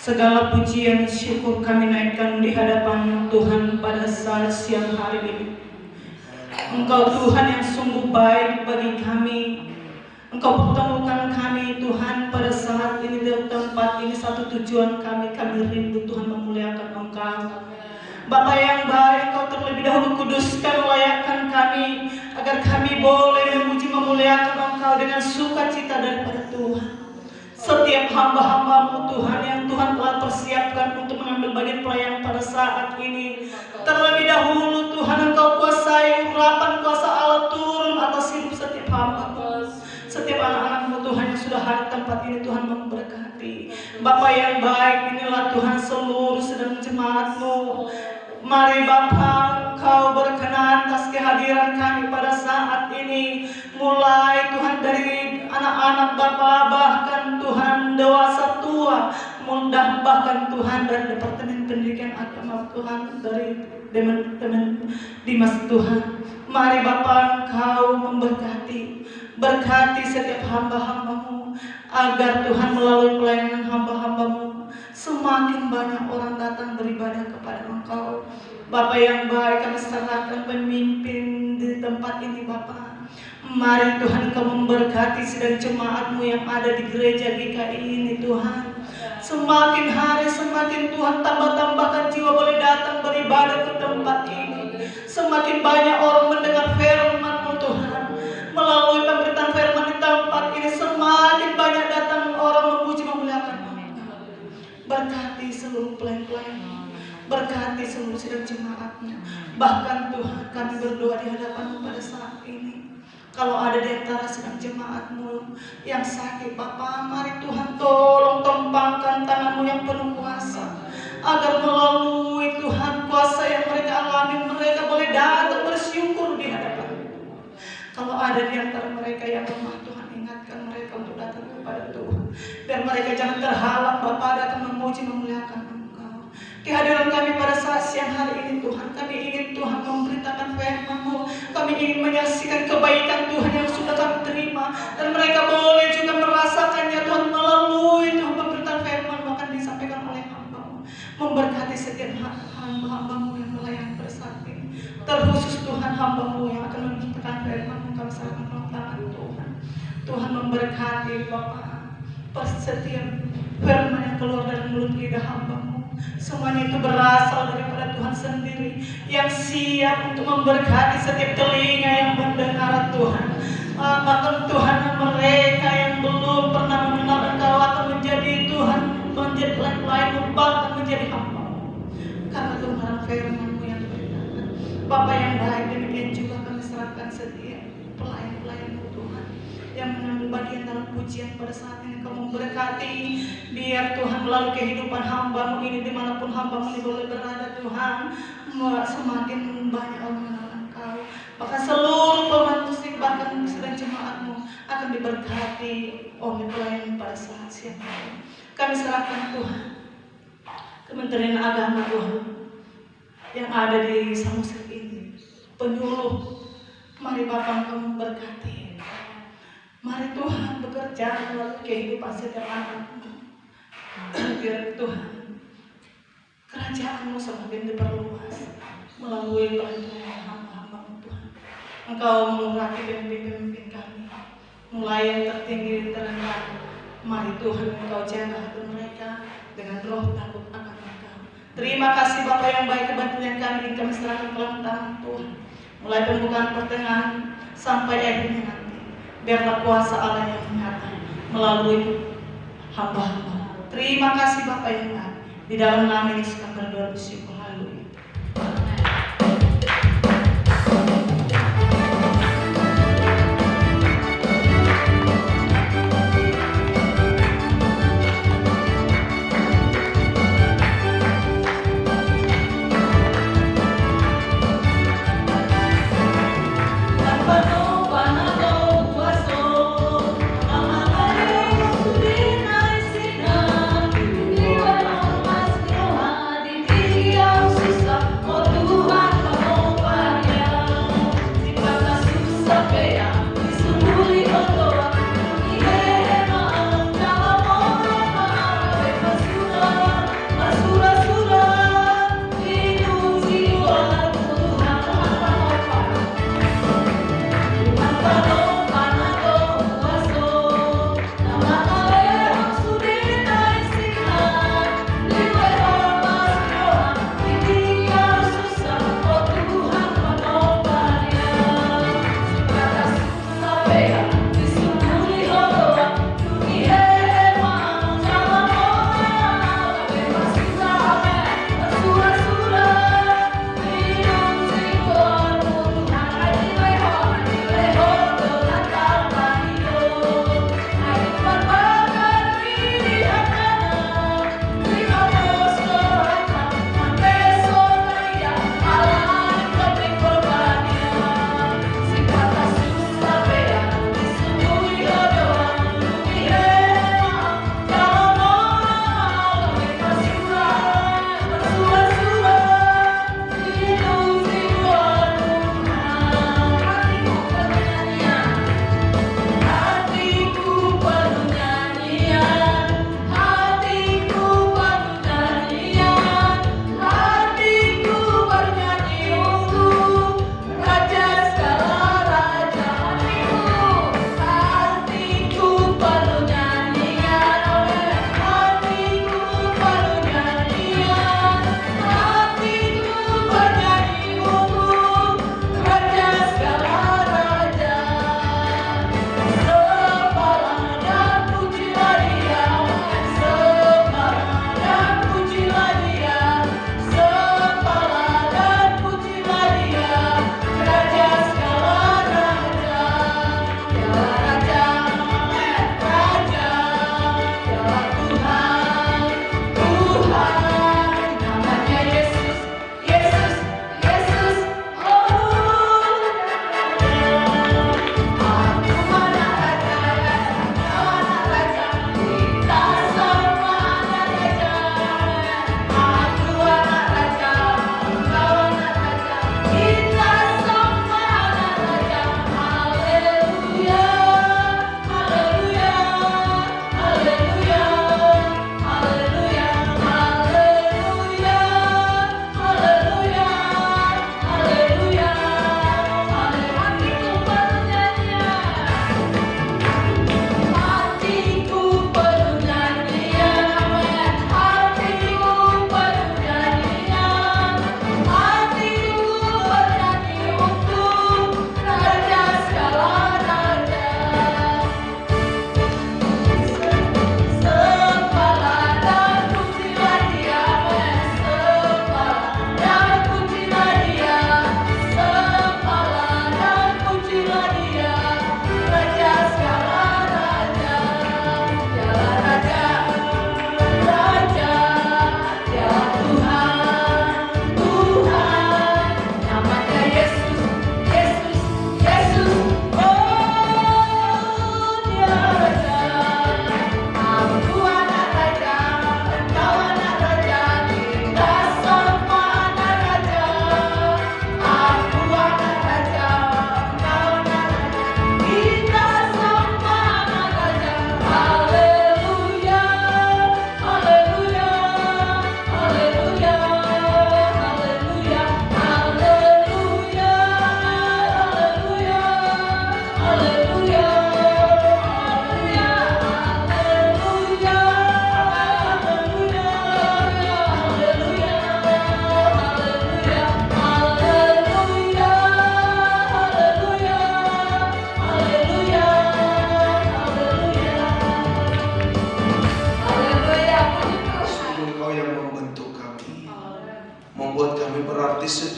Segala pujian syukur kami naikkan di hadapan Tuhan pada saat siang hari ini. Engkau Tuhan yang sungguh baik bagi kami. Engkau pertemukan kami Tuhan pada saat ini di tempat ini. Satu tujuan kami rindu Tuhan memuliakan Engkau. Bapa yang baik, Kau terlebih dahulu kuduskan, layakkan kami agar kami boleh memuji memuliakan Engkau dengan sukacita daripada Tuhan. Setiap hamba-hamba-Mu Tuhan yang Tuhan telah persiapkan untuk mengambil bagian pelayanan pada saat ini, terlebih dahulu Tuhan Engkau kuasai urapan kuasa Allah turun atas hidup setiap hamba-Mu, setiap anak-anak-Mu Tuhan yang sudah hadir di tempat ini. Tuhan memberkati. Bapa yang baik, inilah Tuhan seluruh sedang jemaat-Mu. Mari Bapa, Engkau berkenan atas kehadiran kami pada saat ini. Mulai Tuhan dari anak-anak Bapa, bahkan Tuhan dewasa tua, mudah bahkan Tuhan dari Departemen Pendidikan Agama Tuhan, dari teman-teman Dimas Tuhan. Mari Bapa, Engkau memberkati, berkati setiap hamba-hamba-Mu, agar Tuhan melalui pelayanan hamba-hamba-Mu semakin banyak orang datang beribadah kepada Engkau. Bapa yang baik, kami serahkan pemimpin di tempat ini Bapa. Mari Tuhan Engkau memberkati sedang jemaat-Mu yang ada di gereja GKI ini Tuhan. Semakin hari semakin Tuhan tambahkan jiwa boleh datang beribadah ke tempat ini. Semakin banyak orang mendengar firman-Mu Tuhan. Melalui pemberitaan firman di tempat ini semakin banyak datang orang memuji memuliakan Engkau. Berkati seluruh pelayan-pelayan, berkati seluruh sidang jemaat-Mu. Bahkan Tuhan kami berdoa di hadapan-Mu pada saat ini. Kalau ada di antara sidang jemaat-Mu yang sakit Bapa, mari Tuhan tolong tempangkan tangan-Mu yang penuh kuasa, agar melalui Tuhan kuasa yang mereka alami, mereka boleh datang bersyukur di hadapan-Mu. Kalau ada di antara mereka yang lemah, Tuhan ingatkan mereka untuk datang kepada Tuhan. Dan mereka jangan terhalang Bapa datang memuji memuliakan Engkau. Kehadiran kami pada saat siang hari ini Tuhan, kami ingin Tuhan memberitakan firman-Mu. Kami ingin menyaksikan kebaikan Tuhan yang sudah kami terima. Dan mereka boleh juga merasakannya Tuhan melalui Tuhan pemberitaan firman-Mu akan disampaikan oleh hamba-Mu. Memberkati setiap hamba-hamba-Mu yang melayani pada saat ini. Terkhusus Tuhan hamba-Mu yang akan memberikan firman-Mu, kami serahkan dalam tangan Tuhan. Tuhan memberkati Bapa. Setiap firman yang keluar dari mulut lidah hamba-Mu, semuanya itu berasal daripada Tuhan sendiri, yang siap untuk memberkati setiap telinga yang mendengar Tuhan. Bahkan Tuhan, mereka yang belum pernah mengenal Engkau akan menjadi Tuhan, menjadi pelayan-pelayan-Mu, bahkan menjadi hamba-Mu, karena kebenaran firman-Mu yang berkata. Bapa yang baik, demikian juga kami serahkan setiap pelayan-pelayan-Mu Tuhan yang mengambil bagian dalam pujian pada saat ini. Kau memberkati, biar Tuhan melalui kehidupan hamba-Mu ini, dimanapun hamba-Mu ini boleh berada Tuhan, semakin banyak orang mengenal Engkau. Bahkan seluruh pemain musik, bahkan sedang jemaat-Mu akan diberkati oleh pelayan pada saat siang hari. Kami serahkan Tuhan Kementerian Agama Tuhan yang ada di Samosir ini, penyuluh. Mari Bapa Engkau memberkati. Mari Tuhan bekerja melalui kehidupan setiap anak-Mu. Biar Tuhan kerajaan-Mu semakin diperluas melalui pelayanan hamba-hamba-Mu Tuhan. Engkau mengurapi pemimpin-pemimpin kami, mulai yang tertinggi terendah. Mari Tuhan Engkau jaga hati mereka dengan roh takut akan Engkau. Terima kasih Bapa yang baik, kebantuan kami kami serahkan dalam tangan Tuhan. Mulai pembukaan pertengahan sampai akhirnya nanti. Biarlah kuasa Allah yang nyata melalui hamba-hamba. Terima kasih Bapa yang baik. Di dalam nama Yesus kami berdoa bersyukur. Haleluya. Dia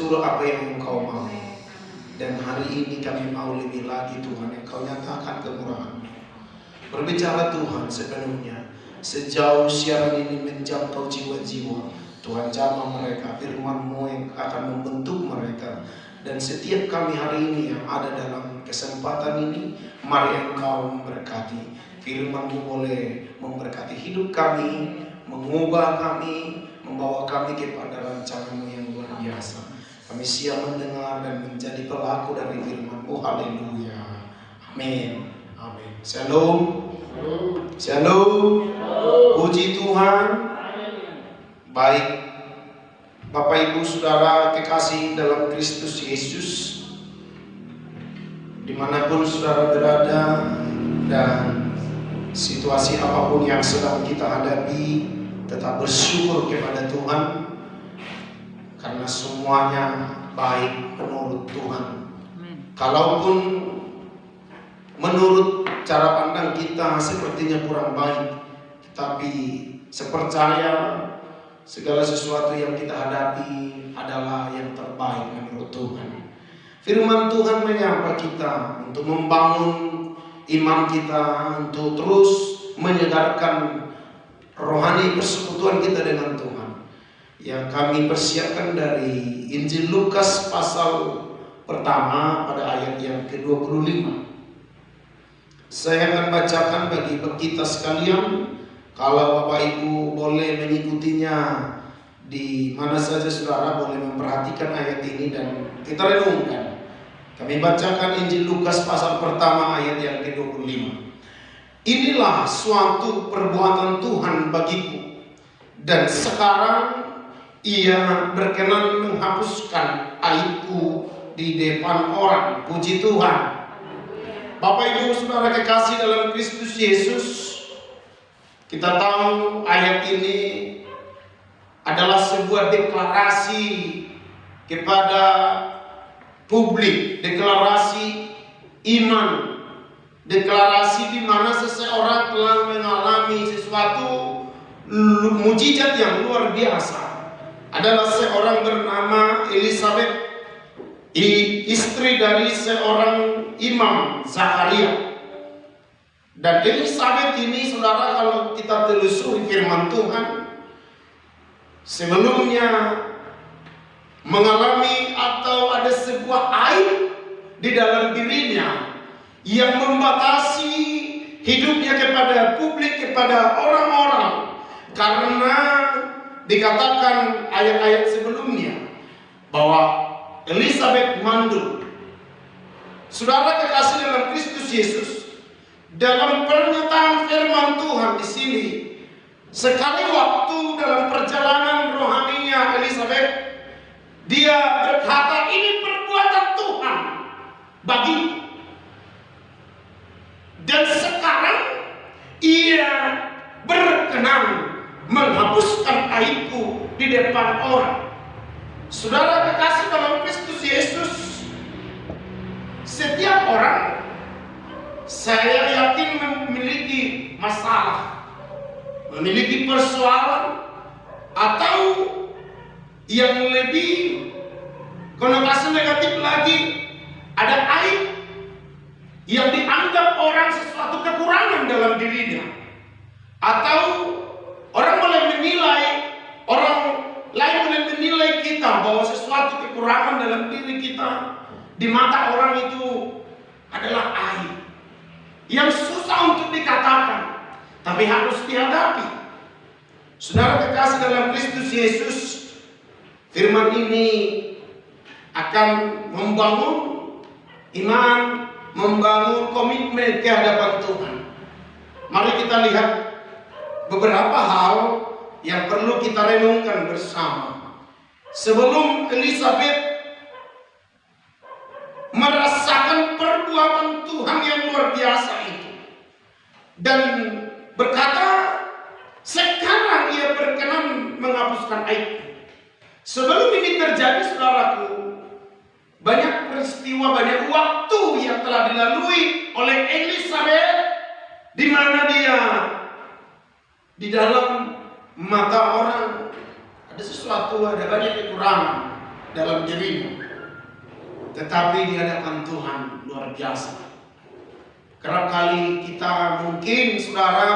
seluruh apa yang Engkau mau. Dan hari ini kami mau lebih lagi Tuhan, Engkau nyatakan kemurahan. Berbicara Tuhan sepenuhnya, sejauh siaran ini menjangkau jiwa-jiwa, Tuhan jamah mereka, firman-Mu yang akan membentuk mereka. Dan setiap kami hari ini yang ada dalam kesempatan ini, mari Engkau memberkati. Firman-Mu boleh memberkati hidup kami, mengubah kami, membawa kami kepada rancangan-Mu yang luar biasa. Kami siap mendengar dan menjadi pelaku dari firman-Mu. Haleluya. Amin. Amin. Shalom. Shalom. Puji Tuhan. Baik Bapak Ibu Saudara kekasih dalam Kristus Yesus, dimanapun saudara berada dan situasi apapun yang sedang kita hadapi, tetap bersyukur kepada Tuhan karena semuanya baik menurut Tuhan. Kalaupun menurut cara pandang kita sepertinya kurang baik, tetapi sepercaya segala sesuatu yang kita hadapi adalah yang terbaik menurut Tuhan. Firman Tuhan menyapa kita untuk membangun iman kita, untuk terus menyegarkan rohani persekutuan kita dengan Tuhan. Yang kami persiapkan dari Injil Lukas pasal pertama pada ayat yang ke-25. Saya akan bacakan bagi kita sekalian. Kalau Bapak Ibu boleh mengikutinya di mana saja saudara, boleh memperhatikan ayat ini dan kita renungkan. Kami bacakan Injil Lukas pasal pertama ayat yang ke-25. Inilah suatu perbuatan Tuhan bagiku, dan sekarang Ia berkenan menghapuskan aibku di depan orang. Puji Tuhan. Bapak Ibu Saudara kekasih dalam Kristus Yesus, kita tahu ayat ini adalah sebuah deklarasi kepada publik, deklarasi iman, deklarasi di mana seseorang telah mengalami sesuatu mujizat yang luar biasa. Adalah seorang bernama Elisabet, istri dari seorang imam Zakaria. Dan Elisabet ini saudara, kalau kita telusuri firman Tuhan, sebelumnya mengalami atau ada sebuah aib di dalam dirinya yang membatasi hidupnya kepada publik, kepada orang-orang, karena dikatakan ayat-ayat sebelumnya bahwa Elisabet mandul. Saudara kekasih dalam Kristus Yesus, dalam pernyataan firman Tuhan di sini, sekali waktu dalam perjalanan rohaninya Elisabet, dia berkata, ini perbuatan Tuhan bagiku. Dan sekarang Ia berkenan menghapuskan aibku di depan orang. Saudara kekasih dalam Kristus Yesus, setiap orang saya yakin memiliki masalah, memiliki persoalan, atau yang lebih konotasi negatif lagi, ada aib yang dianggap orang sesuatu kekurangan dalam dirinya, atau orang boleh menilai, orang lain boleh menilai kita bahwa sesuatu kekurangan dalam diri kita di mata orang itu adalah aib yang susah untuk dikatakan, tapi harus dihadapi. Saudara kekasih dalam Kristus Yesus, firman ini akan membangun iman, membangun komitmen ke hadapan Tuhan. Mari kita lihat beberapa hal yang perlu kita renungkan bersama. Sebelum Elisabet merasakan perbuatan Tuhan yang luar biasa itu dan berkata, sekarang Ia berkenan menghapuskan aibku. Sebelum ini terjadi, saudaraku, banyak peristiwa, banyak waktu yang telah dilalui oleh Elisabet, di mana dia di dalam mata orang ada sesuatu, ada banyak kekurangan dalam dirinya. Tetapi di hadapan Tuhan luar biasa. Kerap kali kita mungkin saudara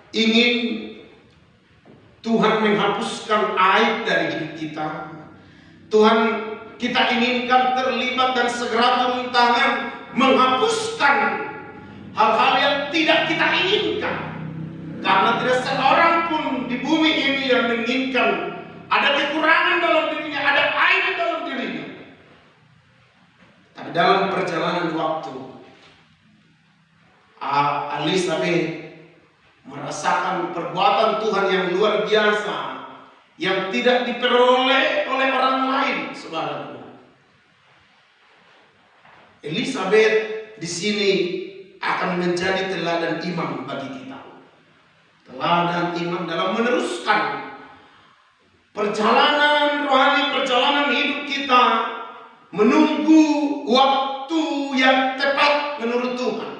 ingin Tuhan menghapuskan aib dari hidup kita. Tuhan kita inginkan terlibat dan segera turun tangan menghapuskan hal-hal yang tidak kita inginkan. Karena tidak seorang pun di bumi ini yang menginginkan ada kekurangan dalam dirinya, ada aib dalam dirinya. Tapi dalam perjalanan waktu, Elisabet merasakan perbuatan Tuhan yang luar biasa, yang tidak diperoleh oleh orang lain, saudaraku. Elisabet di sini akan menjadi teladan iman bagi kita. Teladan iman dalam meneruskan perjalanan rohani, perjalanan hidup kita, menunggu waktu yang tepat menurut Tuhan.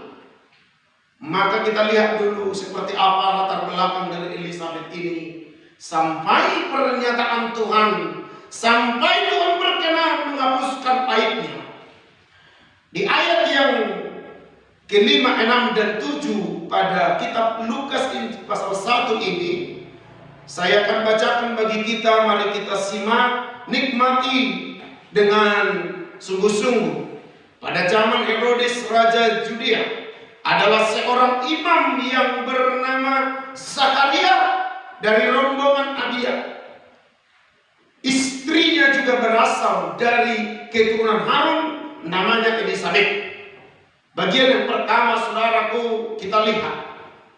Maka kita lihat dulu seperti apa latar belakang dari Elisabet ini. Sampai pernyataan Tuhan, sampai Tuhan berkenan menghapuskan aibnya. Di ayat yang ke-5, 6, dan 7 pada kitab Lukas pasal 1 ini, saya akan bacakan bagi kita. Mari kita simak, nikmati dengan sungguh-sungguh. Pada zaman Herodes Raja Judea, adalah seorang imam yang bernama Zakaria dari rombongan Abia. Istrinya juga berasal dari keturunan Harun, namanya Elisabet. Bagian yang pertama, saudaraku, kita lihat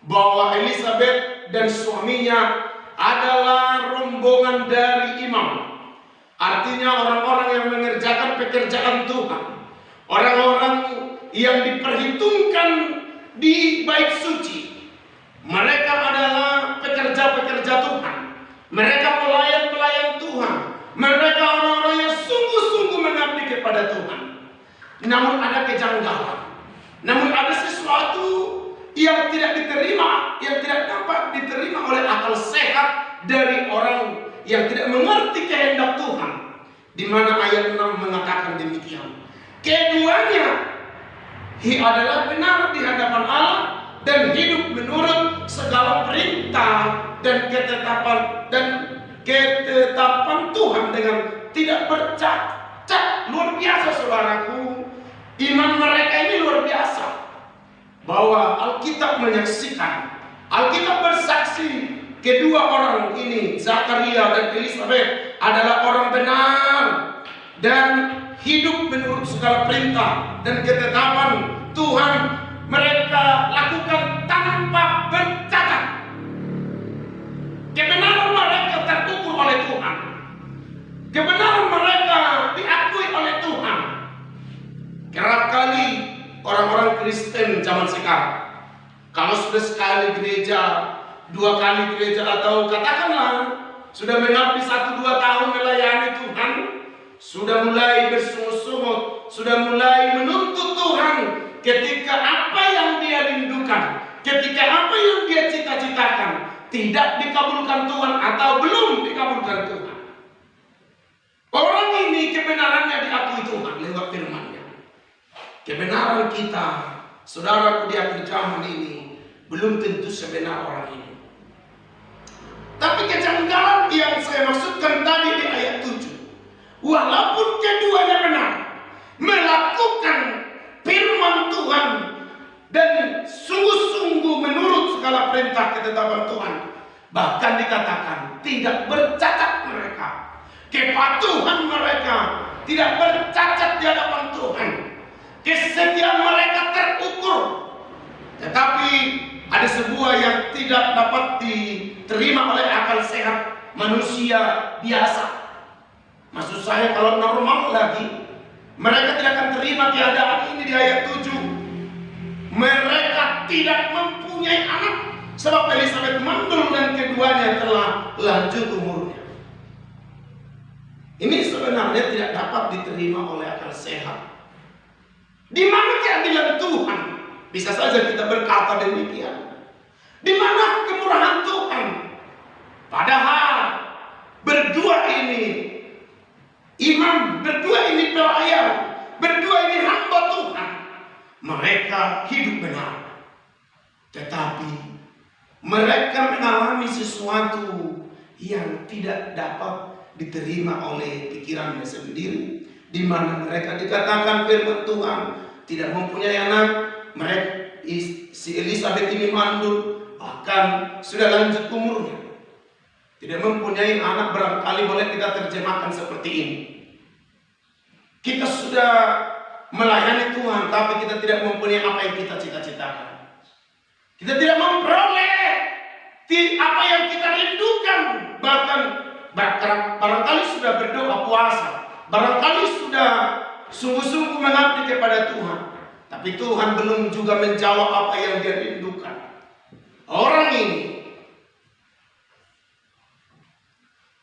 bahwa Elisabet dan suaminya adalah rombongan dari imam. Artinya orang-orang yang mengerjakan pekerjaan Tuhan, orang-orang yang diperhitungkan di bait suci. Mereka adalah pekerja-pekerja Tuhan. Mereka pelayan-pelayan Tuhan. Mereka orang-orang yang sungguh-sungguh mengabdi kepada Tuhan. Namun ada kejanggalan. Namun ada sesuatu yang tidak diterima, yang tidak dapat diterima oleh akal sehat dari orang yang tidak mengerti kehendak Tuhan. Di mana ayat 6 mengatakan demikian. Keduanya adalah benar di hadapan Allah dan hidup menurut segala perintah dan ketetapan Tuhan dengan tidak bercacat. Luar biasa, saudaraku. Iman mereka ini luar biasa. Bahwa Alkitab menyaksikan, Alkitab bersaksi, kedua orang ini, Zakaria dan Elisabet, adalah orang benar dan hidup menurut segala perintah dan ketetapan Tuhan. Mereka lakukan tanpa bercacat. Kebenaran mereka terukur oleh Tuhan. Kebenaran mereka diakui oleh Tuhan. Kerap kali orang-orang Kristen zaman sekarang, kalau sudah sekali gereja, 2 kali gereja, atau katakanlah sudah mengabdi 1-2 tahun melayani Tuhan, sudah mulai bersungut-sungut, sudah mulai menuntut Tuhan ketika apa yang dia rindukan, ketika apa yang dia cita-citakan tidak dikabulkan Tuhan atau belum dikabulkan Tuhan. Orang ini kebenarannya diakui Tuhan lewat firman-Nya. Kebenaran kita, saudaraku, di akhir zaman ini belum tentu sebenar orang ini. Tapi kejanggalan yang saya maksudkan tadi di ayat 7, walaupun keduanya benar, melakukan firman Tuhan dan sungguh-sungguh menurut segala perintah ketetapan Tuhan, bahkan dikatakan tidak bercacat mereka, kepatuhan mereka tidak bercacat di hadapan Tuhan, kesetiaan mereka terukur. Tetapi ada sebuah yang tidak dapat diterima oleh akal sehat manusia biasa. Maksud saya, kalau normal lagi, mereka tidak akan terima keadaan ini di ayat 7. Mereka tidak mempunyai anak sebab Elisabet mandul dan keduanya telah lanjut umurnya. Ini sebenarnya tidak dapat diterima oleh akal sehat. Di mana keadilan Tuhan? Bisa saja kita berkata demikian. Di mana kemurahan Tuhan? Padahal berdua ini imam, berdua ini pelayan, berdua ini hamba Tuhan. Mereka hidup benar, tetapi mereka mengalami sesuatu yang tidak dapat diterima oleh pikirannya sendiri, di mana mereka dikatakan firman Tuhan tidak mempunyai anak. Mereka, si Elisabet ini mandul, bahkan sudah lanjut umurnya, tidak mempunyai anak. Barangkali boleh kita terjemahkan seperti ini: kita sudah melayani Tuhan, tapi kita tidak mempunyai apa yang kita cita-citakan. Kita tidak memperoleh apa yang kita rindukan. Bahkan barangkali sudah berdoa puasa, barangkali sudah sungguh-sungguh mengabdi kepada Tuhan, tapi Tuhan belum juga menjawab apa yang dia rindukan. Orang ini,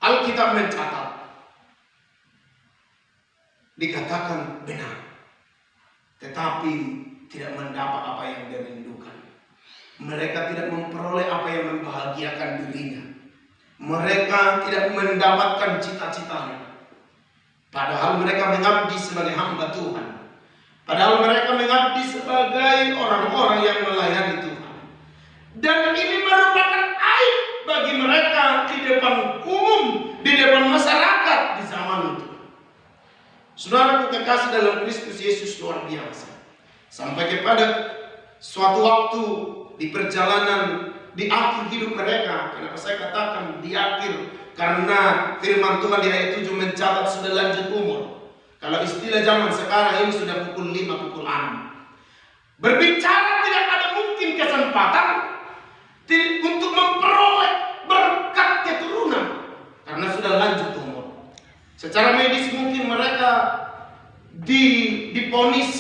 Alkitab mencatat, dikatakan benar, tetapi tidak mendapat apa yang dia rindukan. mereka tidak memperoleh apa yang membahagiakan dirinya. Mereka tidak mendapatkan cita-citanya. Padahal mereka mengabdi sebagai hamba Tuhan. Padahal mereka mengabdi sebagai orang-orang yang melayani Tuhan. Dan ini merupakan aib bagi mereka di depan umum, di depan masyarakat di zaman itu. Saudara kekasih dalam Kristus Yesus luar biasa. Sampai kepada suatu waktu di perjalanan di akhir hidup mereka. Kenapa saya katakan di akhir? Karena firman Tuhan di ayat 7 mencatat sudah lanjut umur. Kalau istilah zaman sekarang ini sudah pukul 5, pukul 6. Berbicara tidak ada mungkin kesempatan untuk memperoleh berkat keturunan. Karena sudah lanjut umur. Secara medis mungkin mereka diponis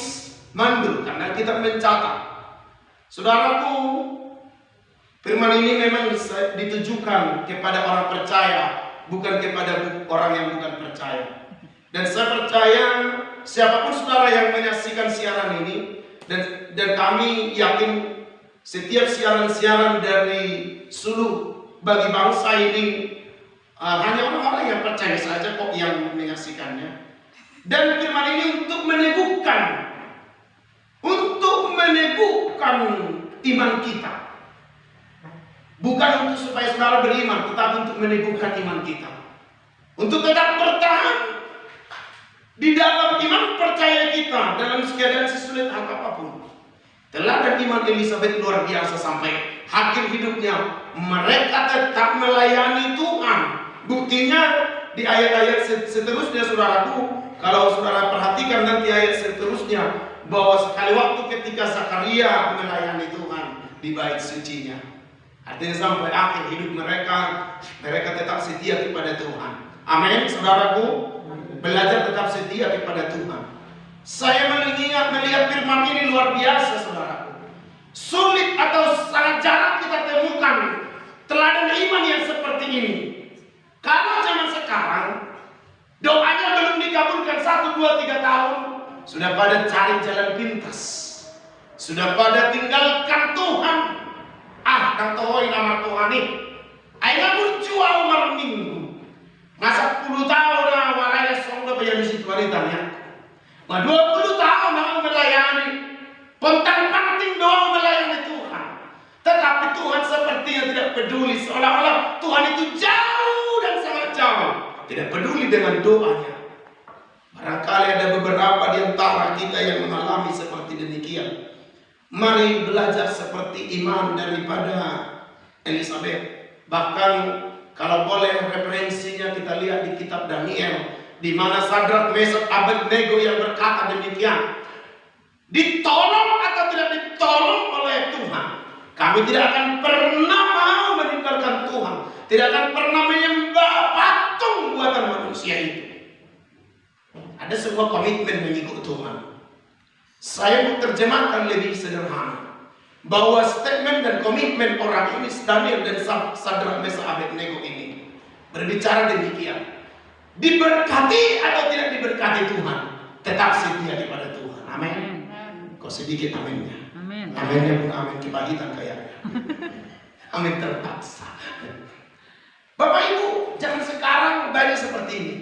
mandul karena kita mencatat. Saudaraku, firman ini memang ditujukan kepada orang percaya, bukan kepada orang yang bukan percaya. Dan saya percaya siapapun saudara yang menyaksikan siaran ini, dan kami yakin setiap siaran-siaran dari seluruh bagi bangsa ini hanya orang-orang yang percaya saja kok yang menyaksikannya. Dan firman ini untuk meneguhkan iman kita. Bukan untuk supaya saudara beriman, tetapi untuk meneguhkan iman kita. Untuk tetap bertahan di dalam iman percaya kita dalam keadaan sesulit apapun. Teladan iman Elizabeth luar biasa sampai akhir hidupnya. Mereka tetap melayani Tuhan. Buktinya di ayat-ayat seterusnya saudaraku. Kalau saudara perhatikan nanti ayat seterusnya, bahwa sekali waktu ketika Zakaria melayani Tuhan di bait sucinya. Artinya sampai akhir hidup mereka tetap setia kepada Tuhan. Amin, saudaraku. Belajar tetap setia kepada Tuhan. Saya melihat firman ini luar biasa, saudaraku. Sulit atau sangat jarang kita temukan teladan iman yang seperti ini. Kalau zaman sekarang doanya belum dikabulkan 1, 2, 3 tahun, sudah pada cari jalan pintas, sudah pada tinggalkan Tuhan. Dan tohoi nama Tuhan ini aina berjual umar minggu masa 10 tahun awalnya songda bayar di situ waritanya 20 tahun aku melayani pontang-panting doang melayani Tuhan, tetapi Tuhan sepertinya tidak peduli, seolah-olah Tuhan itu jauh dan sangat jauh, tidak peduli dengan doanya. Barangkali ada beberapa di antara kita yang mengalami seperti demikian. Mari belajar seperti iman daripada Elizabeth. Bahkan kalau boleh referensinya kita lihat di kitab Daniel, di mana Sadrak, Mesak, Abednego yang berkata demikian, ditolong atau tidak ditolong oleh Tuhan, kami tidak akan pernah mau meninggalkan Tuhan, tidak akan pernah menyembah patung buatan manusia itu. Ada sebuah komitmen mengikut Tuhan. Saya menerjemahkan lebih sederhana, bahwa statement dan komitmen orang ini, Daniel dan Sadrak, Mesak, Abednego ini berbicara demikian. Diberkati atau tidak diberkati Tuhan, tetap setia kepada Tuhan. Amin. Kok sedikit aminnya? Amin. Aminnya pun amin kebagitan kayaknya. Amin terpaksa. Bapak Ibu, jangan sekarang banyak seperti ini.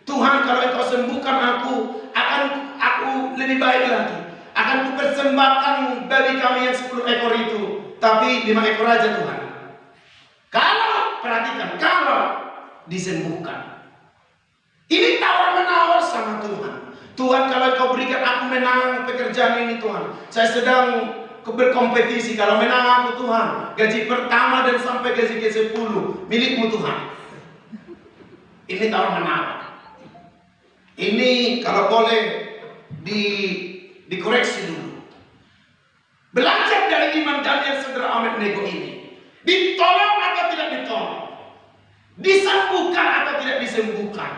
Tuhan, kalau Engkau sembuhkan aku lebih baik lagi. Akan kupersembahkan dari kami yang 10 ekor itu, tapi 5 ekor aja Tuhan. Kalau, perhatikan, kalau disembuhkan, ini tawar-menawar sama Tuhan. Tuhan, kalau Engkau berikan aku menang pekerjaan ini Tuhan, saya sedang berkompetisi. Kalau menang aku Tuhan, gaji pertama dan sampai gaji ke-10 milikmu Tuhan. Ini tawar-menawar. Ini kalau boleh dikoreksi dulu. Belajar dari iman Daniel, Sadrak, Abednego ini. Ditolong atau tidak ditolong, disembuhkan atau tidak disembuhkan.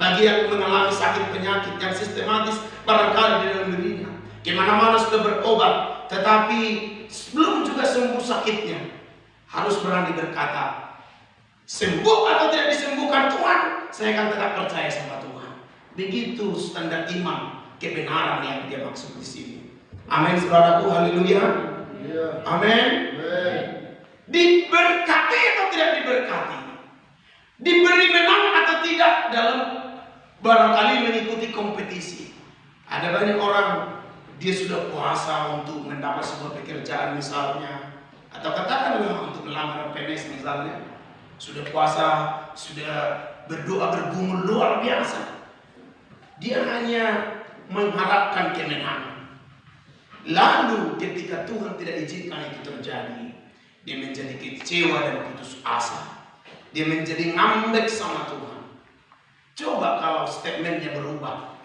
Bagi yang mengalami sakit penyakit yang sistematis barangkali di dalam dirinya, kemana-mana sudah berobat, tetapi belum juga sembuh sakitnya, harus berani berkata, sembuh atau tidak disembuhkan Tuhan, saya akan tetap percaya sama Tuhan. Begitu standar iman kebenaran yang dia maksud di sini. Amin, saudaraku, haleluya. Amin. Diberkati atau tidak diberkati? Diberi menang atau tidak dalam barangkali mengikuti kompetisi. Ada banyak orang dia sudah puasa untuk mendapat sebuah pekerjaan misalnya, atau katakanlah untuk melamar PNS misalnya, sudah puasa, sudah berdoa bergumul luar biasa. Dia hanya mengharapkan kemenangan. Lalu ketika Tuhan tidak izinkan itu terjadi, dia menjadi kecewa dan putus asa. Dia menjadi ngambek sama Tuhan. Coba kalau statementnya berubah,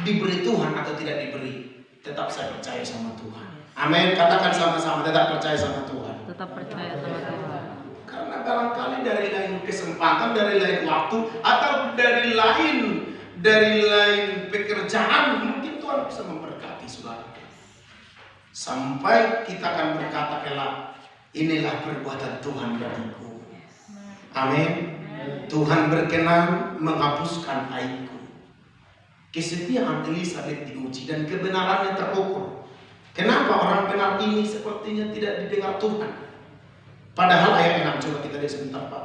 diberi Tuhan atau tidak diberi, tetap saya percaya sama Tuhan. Amin. Katakan sama-sama, tetap percaya sama Tuhan. Tetap percaya sama Tuhan. Karena barangkali dari lain kesempatan, dari lain waktu, atau dari lain pekerjaan, mungkin Tuhan bisa memberkati saudara. Sampai kita akan berkata kelak, inilah perbuatan Tuhan bagiku. Amin. Tuhan berkenan menghapuskan aibku. Kesetiaan Elisabet diuji dan kebenarannya terukur. Kenapa orang benar ini sepertinya tidak didengar Tuhan? Padahal ayat 6, coba kita lihat sebentar Pak.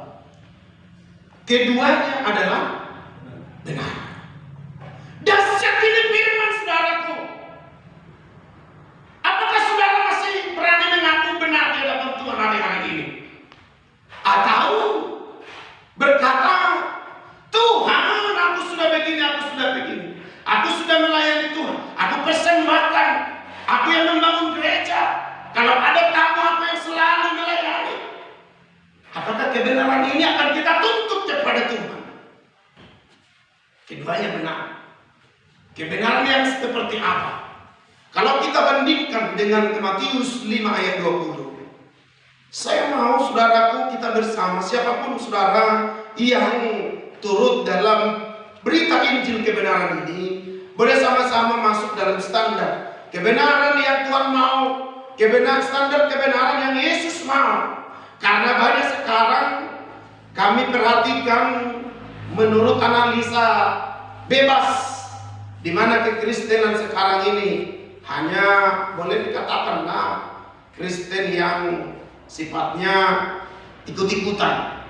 Keduanya adalah benar. Dahsyat ini firman saudaraku. Apakah saudara masih berani mengaku benar di hadapan Tuhan hari-hari ini? Atau berkata, Tuhan, aku sudah begini, aku sudah melayani Tuhan, aku persembahkan, aku yang membangun gereja, kalau ada tamu aku yang selalu melayani. Apakah kebenaran ini akan kita tuntut kepada Tuhan? Keduanya benar. Kebenaran yang seperti apa? Kalau kita bandingkan dengan Matius 5 ayat 20, saya mau saudaraku kita bersama, siapapun saudara yang turut dalam berita Injil kebenaran ini, boleh sama-sama masuk dalam standar kebenaran yang Tuhan mau, standar kebenaran yang Yesus mau. Karena banyak sekarang kami perhatikan menurut analisa bebas, di mana kekristenan sekarang ini hanya boleh dikatakan Kristen yang sifatnya ikut-ikutan,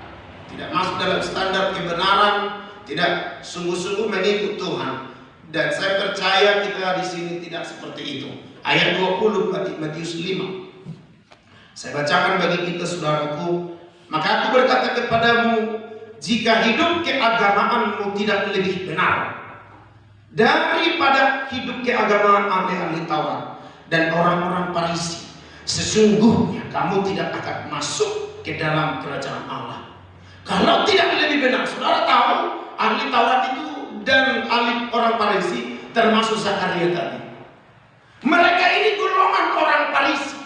tidak masuk dalam standar kebenaran, tidak sungguh-sungguh mengikut Tuhan. Dan saya percaya kita di sini tidak seperti itu. Ayat 20 Matius 5. Saya bacakan bagi kita saudaraku, maka aku berkata kepadamu, jika hidup keagamaanmu tidak lebih benar daripada hidup keagamaan ahli-ahli Taurat dan orang-orang Farisi, sesungguhnya kamu tidak akan masuk ke dalam kerajaan Allah. Kalau tidak lebih benar, saudara tahu ahli Taurat itu dan ahli orang Farisi termasuk Zakaria tadi. Mereka ini golongan orang Farisi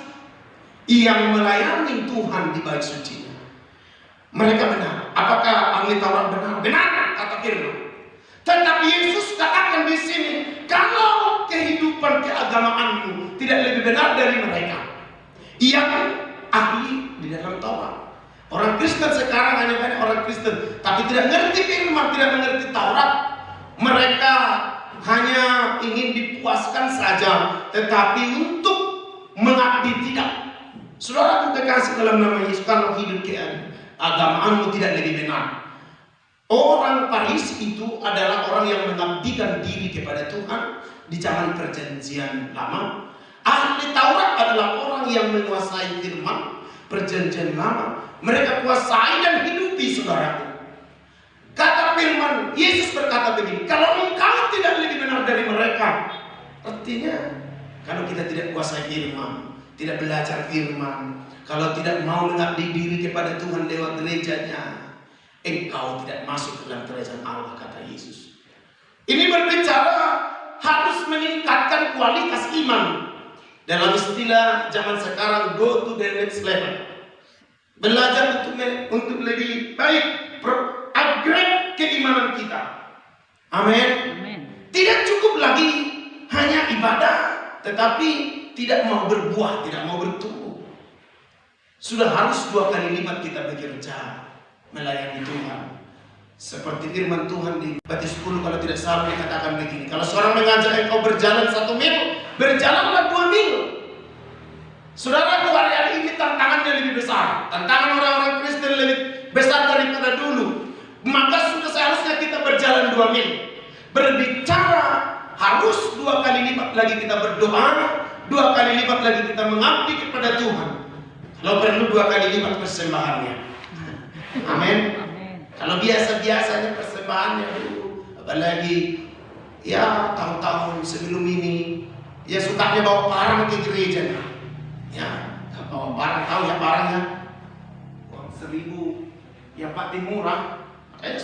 yang melayani Tuhan di bait suci. Mereka benar. Apakah ahli Taurat benar? Benar, kata firman. Tetapi Yesus katakan di sini, kalau kehidupan keagamaanmu tidak lebih benar dari mereka yang ahli di dalam Taurat. Orang Kristen sekarang hanya banyak orang Kristen, tapi tidak mengerti firman, tidak mengerti Taurat. Mereka hanya ingin dipuaskan saja, tetapi untuk mengabdi tidak. Saudara kekasih dalam nama Yesus, kalau hidup keagamaanmu tidak lebih benar. Orang Farisi itu adalah orang yang mengabdikan diri kepada Tuhan di zaman perjanjian lama. Ahli Taurat adalah orang yang menguasai firman perjanjian lama. Mereka kuasai dan hidupi saudaraku. Kata firman, Yesus berkata begini, kalau engkau tidak lebih benar dari mereka, artinya kalau kita tidak kuasai firman, tidak belajar firman, kalau tidak mau mengabdi diri kepada Tuhan lewat gerejanya, engkau tidak masuk dalam kerajaan Allah, kata Yesus. Ini berbicara harus meningkatkan kualitas iman. Dalam istilah zaman sekarang, go to the next level. Belajar untuk lebih baik, upgrade keimanan kita. Amin. Tidak cukup lagi hanya ibadah, tetapi tidak mau berbuah, tidak mau bertumbuh. Sudah harus 2 kali lipat kita bekerja melayani Tuhan. Seperti firman Tuhan di Matius 10 kalau tidak salah dikatakan begini, kalau seorang mengajak engkau berjalan 1 mil, berjalanlah 2 mil. Saudara, hari ini tantangannya lebih besar. Tantangan orang-orang Kristen lebih besar daripada dulu. Maka sudah seharusnya kita berjalan 2 mil. Berbicara harus 2 kali lipat lagi kita berdoa, 2 kali lipat lagi kita mengabdi kepada Tuhan. Kalau perlu 2 kali lipat persembahannya. Amin. Kalau biasa-biasanya persembahannya dulu, apalagi ya tahun-tahun sebelum ini, ya sukanya bawa parang ke gereja. Ya, bawa parang, tahu ya parangnya? Uang 1.000 yang pasti murah. Makanya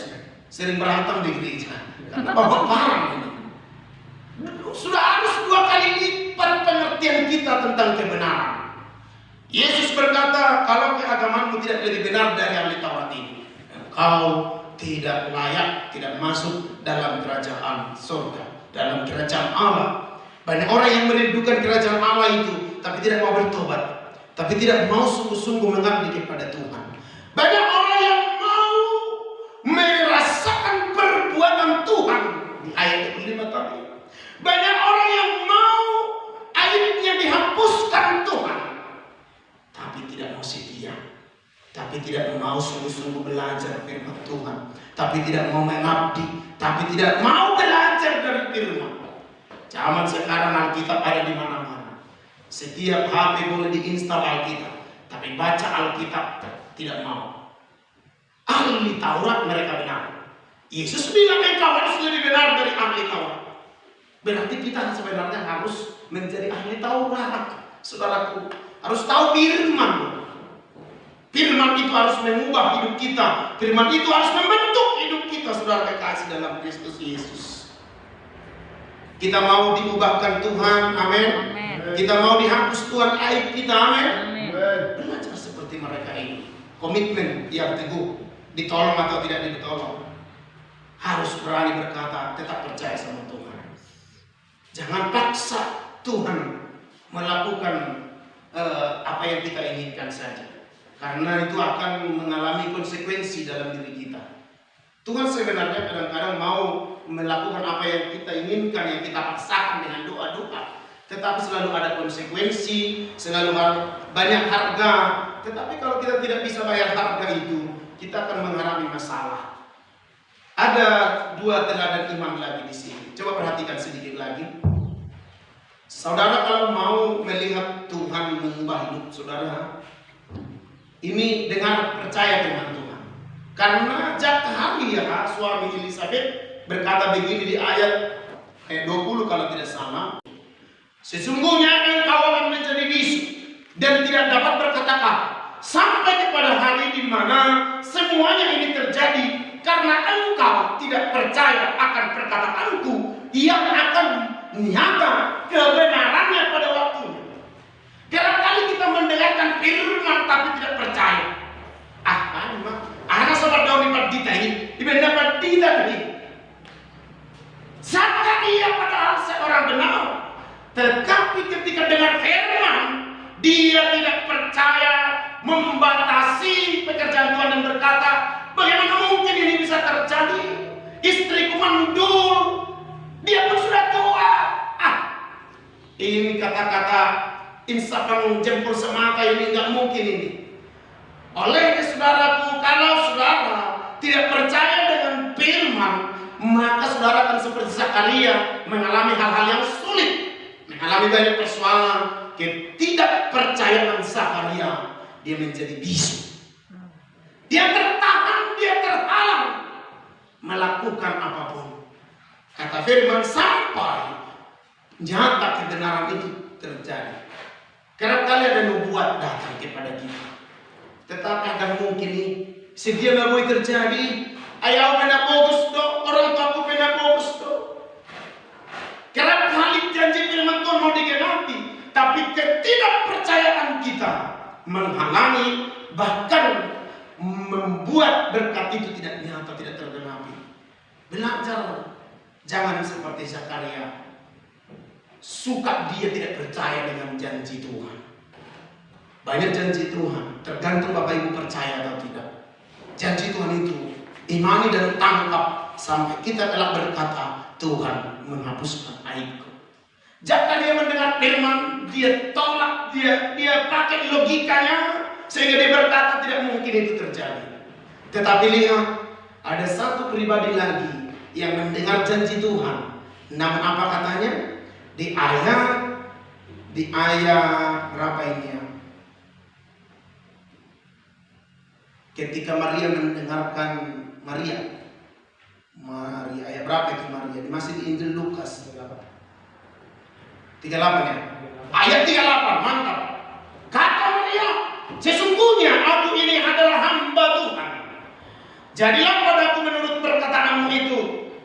sering berantem di gereja karena bawa parang ini. Sudah harus 2 kali lipat pengertian kita tentang kebenaran. Yesus berkata, kalau keagamanmu tidak lebih benar dari ahli Taurat ini, engkau tidak layak, tidak masuk dalam kerajaan surga, dalam kerajaan Allah. Banyak orang yang merindukan kerajaan Allah itu, tapi tidak mau bertobat, tapi tidak mau sungguh-sungguh mengabdi kepada Tuhan. Banyak orang yang mau merasakan perbuatan Tuhan di ayat 5 tadi. Banyak orang yang mau aibnya dihapuskan Tuhan, tapi tidak mau setia, tapi tidak mau sungguh-sungguh belajar firman Tuhan, tapi tidak mau mengabdi, tapi tidak mau belajar dari firman. Zaman sekarang Alkitab ada di mana-mana. Setiap HP boleh diinstal Alkitab, tapi baca Alkitab tidak mau. Ahli Taurat mereka benar. Yesus bilang engkau harus lebih benar dari ahli Taurat. Berarti kita sebenarnya harus menjadi ahli Taurat, saudaraku. Harus tahu firman. Firman itu harus mengubah hidup kita. Firman itu harus membentuk hidup kita, saudara kekasih dalam Kristus Yesus. Kita mau diubahkan Tuhan, amin. Kita mau dihapus Tuhan aib kita, amin. Belajar seperti mereka ini. Komitmen yang teguh, ditolong atau tidak ditolong. Harus berani berkata, tetap percaya sama Tuhan. Jangan paksa Tuhan melakukan apa yang kita inginkan saja, karena itu akan mengalami konsekuensi dalam diri kita. Tuhan sebenarnya kadang-kadang mau melakukan apa yang kita inginkan, yang kita paksakan dengan doa-doa, tetapi selalu ada konsekuensi, selalu banyak harga. Tetapi kalau kita tidak bisa bayar harga itu, kita akan mengalami masalah. Ada 2 teladan iman lagi di sini. Coba perhatikan sedikit lagi. Saudara kalau mau melihat Tuhan mengubah hidup saudara, ini dengar, percaya dengan Tuhan. Karena Zakaria, suami Elisabeth, berkata begini di ayat 20 kalau tidak salah. Sesungguhnya engkau akan menjadi bisu dan tidak dapat berkata-kata sampai kepada hari di mana semuanya ini terjadi, karena engkau tidak percaya akan perkataanku yang akan nyata kebenarannya pada waktunya. Barangkali kita mendengarkan firman tapi tidak percaya. Anak sobat daun dita ini, dapat dita ini. Zakaria padahal seorang benar, tetapi ketika dengar firman, dia tidak percaya, membatasi pekerjaan Tuhan dan berkata, bagaimana mungkin ini bisa terjadi? Istriku mandul, dia pun sudah tua. Ini kata-kata insapan jempol semata, ini nggak mungkin ini. Oleh saudaraku, kalau saudara tidak percaya dengan firman, maka saudara akan seperti Zakaria mengalami hal-hal yang sulit, mengalami banyak persoalan. Ketidakpercayaan Zakaria, dia menjadi bisu. Dia tertahan, dia terhalang melakukan apapun. Kata firman sampai nyata kebenaran itu terjadi. Kerap-kali ada nubuat datang kepada kita, tetapi akan mungkin nih sedia nggak boleh terjadi. Ayah pernah fokus do, orang tuaku pernah fokus do. Kerap-kali janji firman Tuhan mau digenapi, tapi ketidakpercayaan kita menghalangi, bahkan membuat berkat itu tidak nyata, tidak tergenapi. Belajar, jangan seperti Zakaria. Suka dia tidak percaya dengan janji Tuhan. Banyak janji Tuhan, tergantung Bapak Ibu percaya atau tidak. Janji Tuhan itu imani dan tangkap sampai kita telah berkata, Tuhan menghapuskan aibku. Jika dia mendengar firman, dia tolak, dia pakai logikanya sehingga dia berkata tidak mungkin itu terjadi. Tetapi lihat, ada satu pribadi lagi yang mendengar janji Tuhan. Namun apa katanya? Di ayat berapa ini ya? Ketika Maria mendengarkan Maria ayat berapa itu Maria? Masih di Injil Lukas 38 ya? Ayat 38, mantap. Kata Maria, sesungguhnya aku ini adalah hamba Tuhan. Jadilah padaku menurut perkataanmu itu.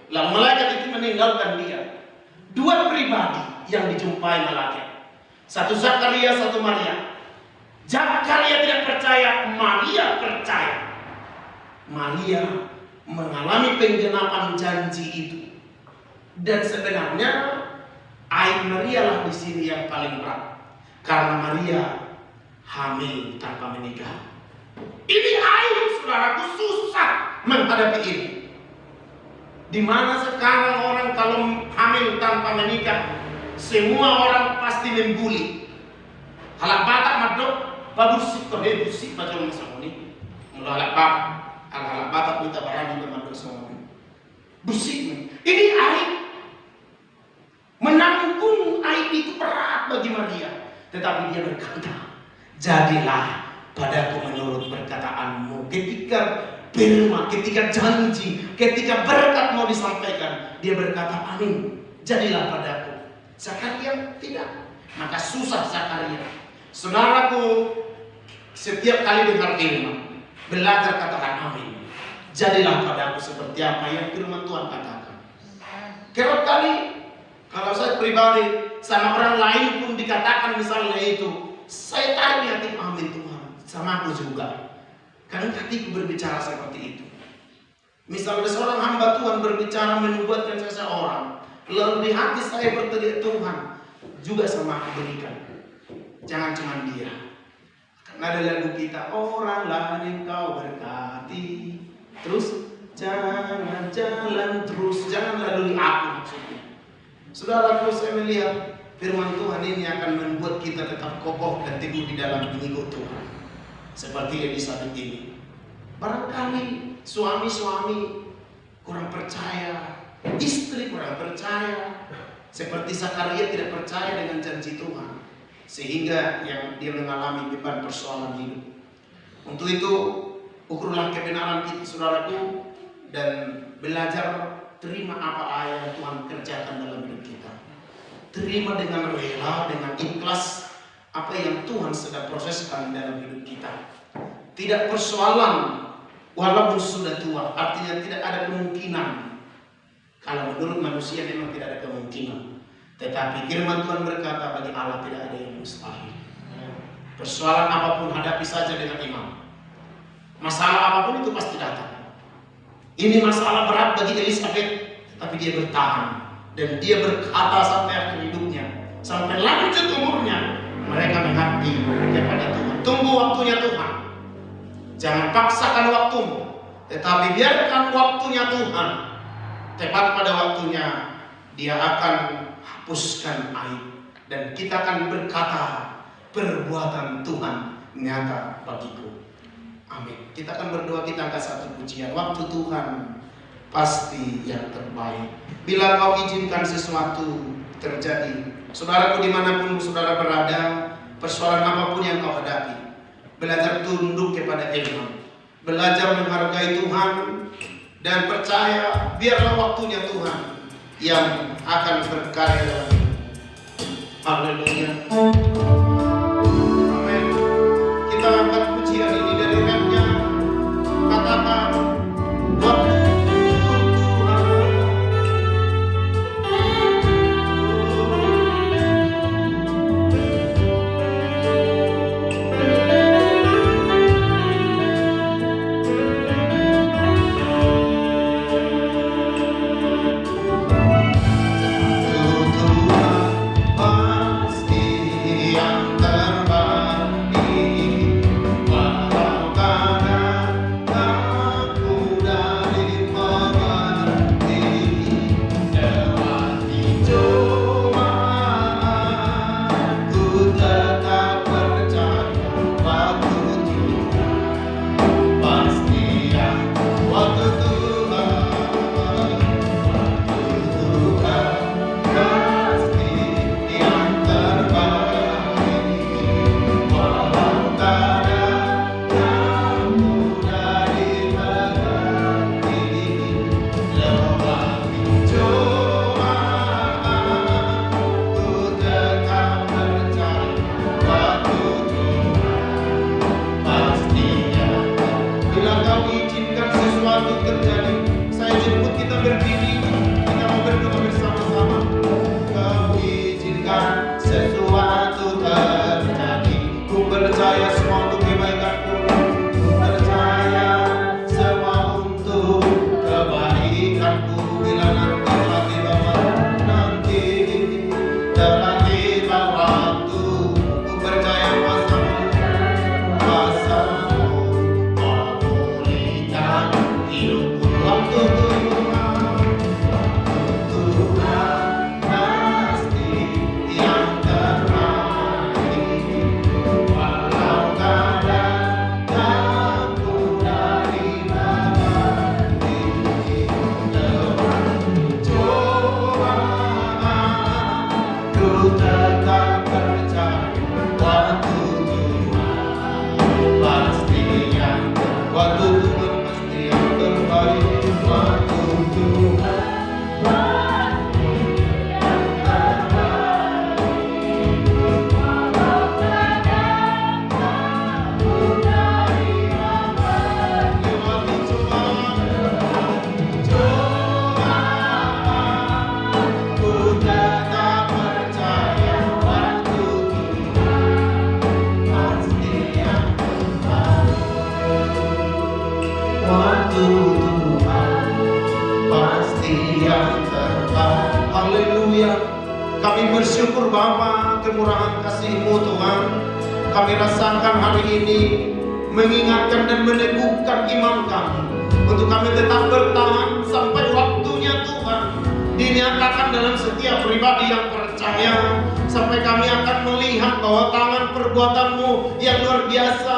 Lalu malaikat itu meninggalkan dia. Dua pribadi yang dijumpai malaikat. Satu Zakaria, satu Maria. Zakaria tidak percaya, Maria percaya. Maria mengalami penggenapan janji itu. Dan sebenarnya aib Maria lah di sini yang paling berat. Karena Maria hamil tanpa menikah. Ini aib, saudaraku, susah menghadapi ini. Di mana sekarang orang kalau hamil tanpa menikah, semua orang pasti membuli. Halak batak madok, babusik kau dia busik macam macam ini. Mula halak batak minta barang juga madok semua ini. Busik. Ini aib. Menanggung aib itu berat bagi Maria. Tetapi dia berkata, jadilah padaku menurut perkataanmu. Ketika firman, ketika janji, ketika berkat mau disampaikan, dia berkata amin, jadilah padaku. Zakaria tidak, maka susah Zakaria. Saudaraku, setiap kali dengar firman, belajar katakan amin, jadilah padaku seperti apa yang firman Tuhan katakan. Kerap kali kalau saya pribadi sama orang lain pun dikatakan misalnya itu, saya tahu di hati amin Tuhan, sama aku juga. Karena hatiku berbicara seperti itu. Misalnya seorang hamba Tuhan berbicara menubuatkan seseorang, lalu di hati saya berteriak Tuhan, juga sama aku berikan. Jangan cuma dia. Karena ada lagu kita, orang lain kau berkati, terus jangan jalan terus, jangan lalui aku maksudnya. Saudaraku, saya melihat firman Tuhan ini akan membuat kita tetap kokoh dan teguh di dalam mengikut Tuhan. Seperti Elisabet ini. Barangkali suami-suami kurang percaya, istri kurang percaya, seperti Zakaria tidak percaya dengan janji Tuhan, sehingga yang dia mengalami beban persoalan hidup. Untuk itu, ukurlah kebenaran kita, saudaraku, dan belajar terima apa yang Tuhan kerjakan dalam hidup kita. Terima dengan rela, dengan ikhlas apa yang Tuhan sedang proseskan dalam hidup kita. Tidak persoalan walaupun sudah tua, artinya tidak ada kemungkinan. Kalau menurut manusia memang tidak ada kemungkinan. Tetapi firman Tuhan berkata bagi Allah tidak ada yang mustahil. Persoalan apapun hadapi saja dengan iman. Masalah apapun itu pasti datang. Ini masalah berat bagi Elisabet, tapi dia bertahan. Dan dia berkata sampai akhir hidupnya, sampai lanjut umurnya, mereka mengabdi kepada Tuhan. Tunggu waktunya Tuhan. Jangan paksakan waktumu, tetapi biarkan waktunya Tuhan. Tepat pada waktunya, dia akan hapuskan aib. Dan kita akan berkata, perbuatan Tuhan nyata bagiku. Amin. Kita akan berdoa, kita angkat satu pujian. Waktu Tuhan pasti yang terbaik. Bila kau izinkan sesuatu terjadi, saudaraku dimanapun saudara berada, persoalan apapun yang kau hadapi, belajar tunduk kepada firman, belajar menghargai Tuhan, dan percaya biarlah waktunya Tuhan yang akan berkarya dalam hidup. Haleluya. Amin. Kita angkat pujian ini dari remnya. Katakan waktu pasti yang percaya semua untuk kebaikanku. Ku percaya semua untuk kebaikanku. Bila nanti telah tiba waktu, ku percaya kuasa-Mu memulihkan hidupku. Waktu Tuhan pasti yang terbaik. Walau kadang aku dari mati, cobaan ku tetap percaya. Waktu Tuhan pasti yang terbaik. Waktu Tuhan pasti yang terbaik. Waktu Tuhan Haleluya. Kami bersyukur Bapa, kemurahan kasih-Mu Tuhan. Kami rasakan hari ini mengingatkan dan meneguhkan iman kami untuk kami tetap bertahan sampai waktunya Tuhan dinyatakan dalam setiap pribadi yang percaya, sampai kami akan melihat bahwa tangan perbuatan-Mu yang luar biasa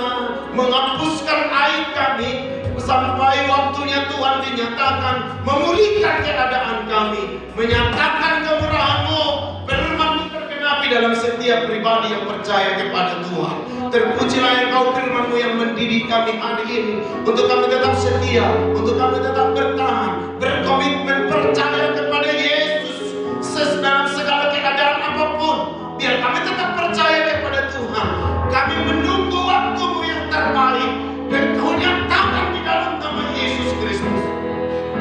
menghapuskan aib kami, sampai waktunya Tuhan dinyatakan memulihkan keadaan kami, menyatakan kemurahan-Mu, firman-Mu tergenapi dalam setiap pribadi yang percaya kepada Tuhan. Terpujilah Engkau, firman-Mu yang mendidik kami hari ini untuk kami tetap setia, untuk kami tetap bertahan, berkomitmen percaya kepada Yesus dalam segala keadaan apapun. Biar kami tetap percaya kepada Tuhan. Kami menunggu waktu-Mu yang terbaik dan Kau nyatakan di dalam nama Yesus Kristus.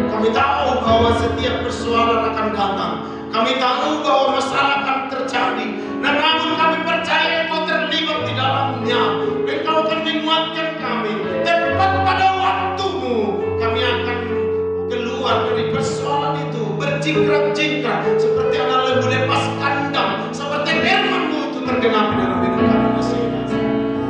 Kami tahu bahwa setiap persoalan akan datang. Kami tahu bahwa masalah akan terjadi. Namun kami percaya Engkau terlibat di dalamnya. Engkau akan menguatkan kami. Tepat pada waktu-Mu kami akan keluar dari persoalan itu, berjingkrak-jingkrak seperti anak lembu lepas kandang, seperti firman-Mu itu tergenapi dalam hidup kami masing-masing.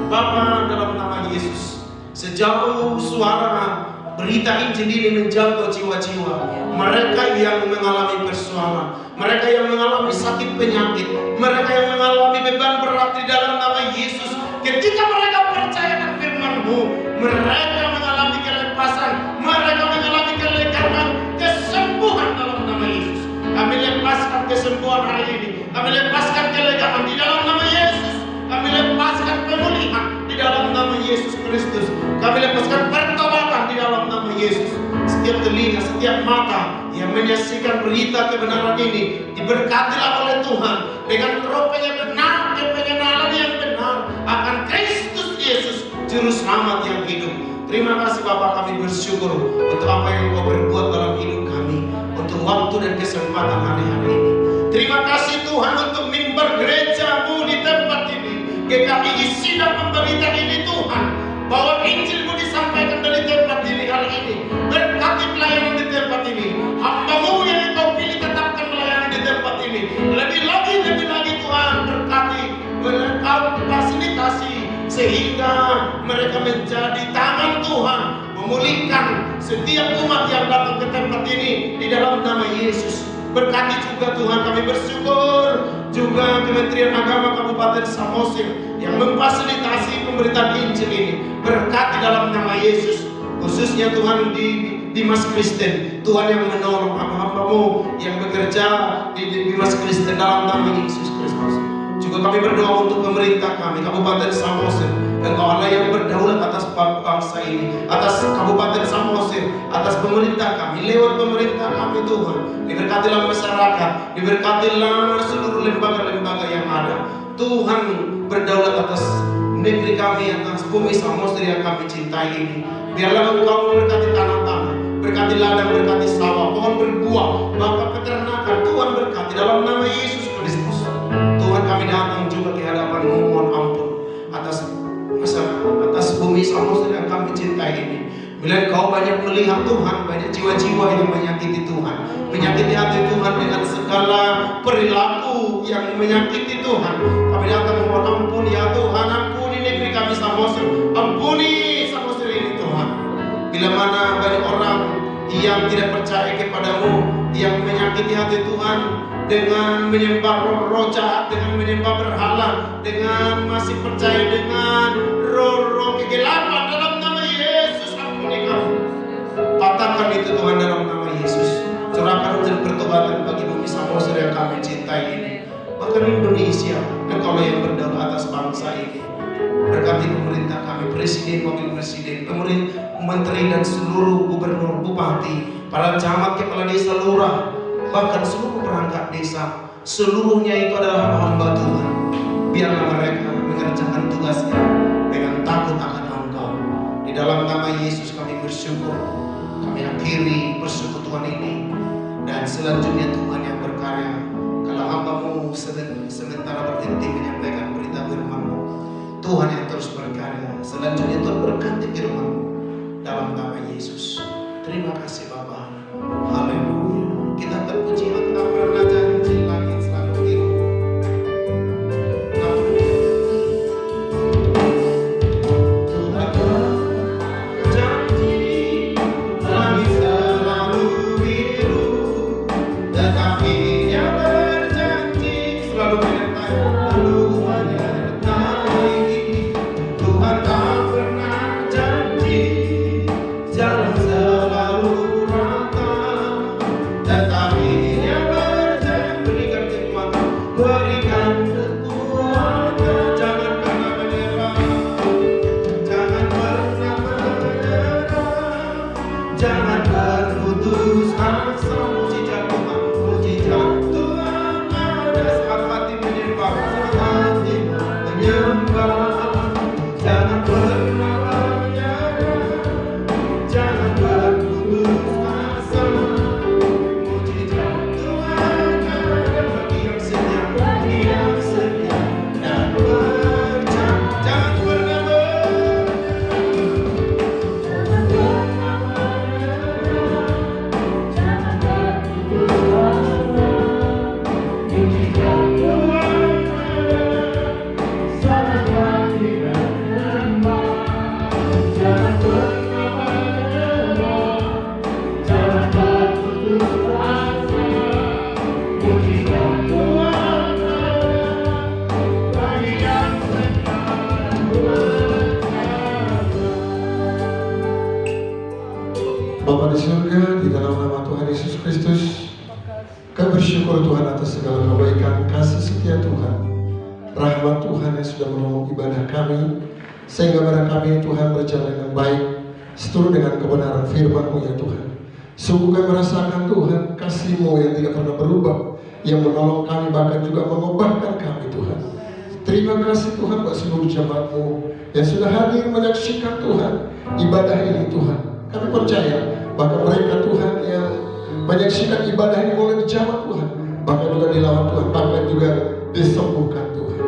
Bapa, dalam nama Yesus, sejauh suara berita Injil ini menjangkau jiwa-jiwa mereka yang mengalami persoalan, mereka yang mengalami sakit penyakit, mereka yang mengalami beban berat di dalam nama Yesus, ketika mereka percaya dengan firman-Mu, mereka mengalami kelepasan, mereka mengalami kelegaan, kesembuhan dalam nama Yesus. Kami lepaskan kesembuhan hari ini, kami lepaskan kelegaan di dalam nama Yesus, kami lepaskan pemulihan di dalam nama Yesus Kristus, kami lepaskan pertobatan di dalam nama Yesus. Setiap telinga, setiap mata yang menyaksikan berita kebenaran ini diberkatilah oleh Tuhan dengan roh benar, kebenaran yang benar akan Kristus Yesus, Juru Selamat yang hidup. Terima kasih Bapa, kami bersyukur untuk apa yang Kau berbuat dalam hidup kami, untuk waktu dan kesempatan hari-hari ini. Terima kasih Tuhan untuk mimbar gereja-Mu di tempat ini. GKI isi dan memberita ini Tuhan, bahwa Injil-Mu disampaikan dari tempat ini hari ini. Berkati pelayanan di tempat ini. Hamba-Mu yang Engkau pilih tetapkan melayani di tempat ini. Lebih lagi Tuhan, berkati, melengkapi, fasilitasi, sehingga mereka menjadi tangan Tuhan memulihkan setiap umat yang datang ke tempat ini di dalam nama Yesus. Berkati juga Tuhan, kami bersyukur juga Kementerian Agama Kabupaten Samosir yang memfasilitasi pemberitaan Injil ini. Berkati dalam nama Yesus, khususnya Tuhan di Dimas Kristen, Tuhan yang menolong hamba-hamba-Mu yang bekerja di Dimas Kristen dalam nama Yesus Kristus. Juga kami berdoa untuk pemerintah kami, Kabupaten Samosir. Engkau Allah yang berdaulat atas bangsa ini, atas Kabupaten Samosir, atas pemerintah kami, lewat pemerintah kami Tuhan. Diberkatilah masyarakat, diberkatilah seluruh lembaga-lembaga yang ada. Tuhan berdaulat atas negeri kami, atas bumi Samosir yang kami cintai ini. Biarlah Engkau memberkati tanah-tanah, berkati ladang, berkati sawah, pohon berbuah, bahkan peternakan. Tuhan berkati dalam nama Yesus Kristus. Tuhan, kami datang juga di hadapan-Mu, mohon ampun atas atas bumi samosir yang kami cintai ini. Bila Engkau banyak melihat Tuhan, banyak jiwa-jiwa yang menyakiti Tuhan, menyakiti hati Tuhan dengan segala perilaku yang menyakiti Tuhan. Kami datang mohon ampun ya Tuhan, ampuni negeri kami Samosir, ampuni Samosir ini Tuhan. Bila mana banyak orang yang tidak percaya kepadamu, yang menyakiti hati Tuhan dengan menyembah roh-roh jahat, dengan menyembah berhala, dengan masih percaya dengan roh-roh kegelapan, dalam nama Yesus ampuni kami. Patahkan itu Tuhan dalam nama Yesus. Curahkan hujan pertobatan bagi bumi Samosir yang kami cintai ini. Bahkan Indonesia, Engkaulah yang berdaulat atas bangsa ini. Berkati pemerintah kami, presiden, wakil presiden, pemerintah, menteri dan seluruh gubernur, bupati, para camat, kepala desa, lurah, bahkan seluruh perangkat desa, seluruhnya itu adalah hamba Tuhan. Biarlah mereka mengerjakan tugasnya dengan takut akan Engkau. Di dalam nama Yesus kami bersyukur. Kami akhiri persekutuan ini, dan selanjutnya Tuhan yang berkarya. Kalau hamba-Mu sementara berhenti menyampaikan berita firman-Mu, Tuhan yang terus berkarya. Selanjutnya Tuhan berkati firman-Mu dalam nama Yesus. Terima kasih Bapa. Haleluya. Kita akan puji Engkau karena janji langit selalu biru. Tuhan janji langit selalu biru, tetapi Dia berjanji selalu menyertai, lalu menyertai. Tuhan tak pernah janji jalan selalu rata, tetapi Dia berjanji berikan kekuatan, berikan kekuatan. Jangan pernah menyerah, jangan pernah menyerah, jangan berputus asa. Mujizat Tuhan, mujizat Tuhan ada. Semangat hati menyembah, semangat hati menyembah. Jangan pernah menyerah, jangan berputus asa. Mujizat Tuhan ada bagi yang setia, bagi yang setia dan percaya. Jangan pernah menyerah, jangan pernah menyerah, jangan berputus asa. Mujizat Tuhan ada, sangat hati menyembah. Jangan pernah menyerah, jangan berputus asa. Mujizat Tuhan ada bagi yang setia dan percaya. Bapa di surga, di dalam nama Tuhan Yesus Kristus, kami bersyukur Tuhan atas segala kebaikan, kasih setia Tuhan, rahmat Tuhan yang sudah menolong ibadah kami, sehingga ibadah kami Tuhan berjalan dengan baik, seturut dengan kebenaran firman-Mu ya Tuhan. Sungguh kami merasakan Tuhan kasih-Mu yang tidak pernah berubah, yang menolong kami bahkan juga mengubahkan kami Tuhan. Terima kasih Tuhan buat seluruh jemaat-Mu yang sudah hadir menyaksikan Tuhan ibadah ini Tuhan. Kami percaya bahkan mereka Tuhan yang menyaksikan ibadah ini mulai di jemaat Tuhan, bahkan juga dilawat Tuhan, bahkan juga disembuhkan Tuhan.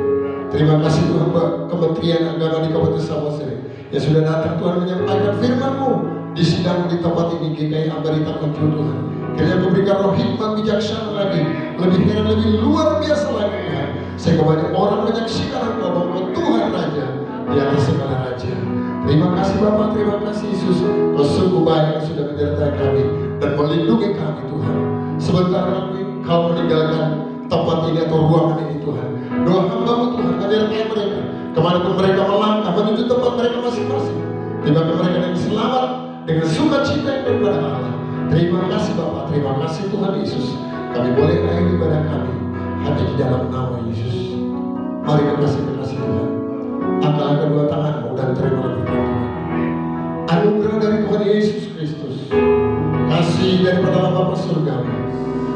Terima kasih Tuhan buat Kementerian Agama di Kabupaten Samosir yang sudah datang Tuhan menyampaikan firman-Mu di sidang di tempat ini GKI Ambarita Konjur Tuhan. Kiranya Kau berikan roh hikmat bijaksana lagi, lebih heran, lebih luar biasa lagi Tuhan, sehingga banyak orang menyaksikan Engkau bahwa Tuhan Raja di atas segala raja. Terima kasih Bapa, terima kasih Yesus. Kau sungguh baik yang sudah menyertai kami dan melindungi kami Tuhan. Sebentar lagi Kau meninggalkan tempat ini atau ruangan ini Tuhan. Doa hamba-Mu Tuhan, menyertai mereka kemanapun mereka melangkah menuju tempat mereka masing-masing. Tiba-tiba mereka yang selamat dengan sukacita yang daripada Allah. Terima kasih Bapa, terima kasih Tuhan Yesus. Kami boleh akhiri ibadah kami hanya di dalam nama Yesus. Mari kita kasih Tuhan. Angkat kedua tanganmu dan terimalah berkat Tuhan. Anugerah dari Tuhan Yesus Kristus, kasih daripada Allah Bapa Surgawi,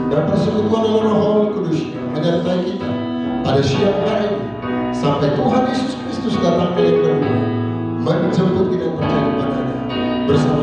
dan persekutuan dengan Roh Kudus menyertai kita pada siang hari ini sampai Tuhan Yesus Kristus datang kali kedua menjemput kita yang percaya kepadanya bersama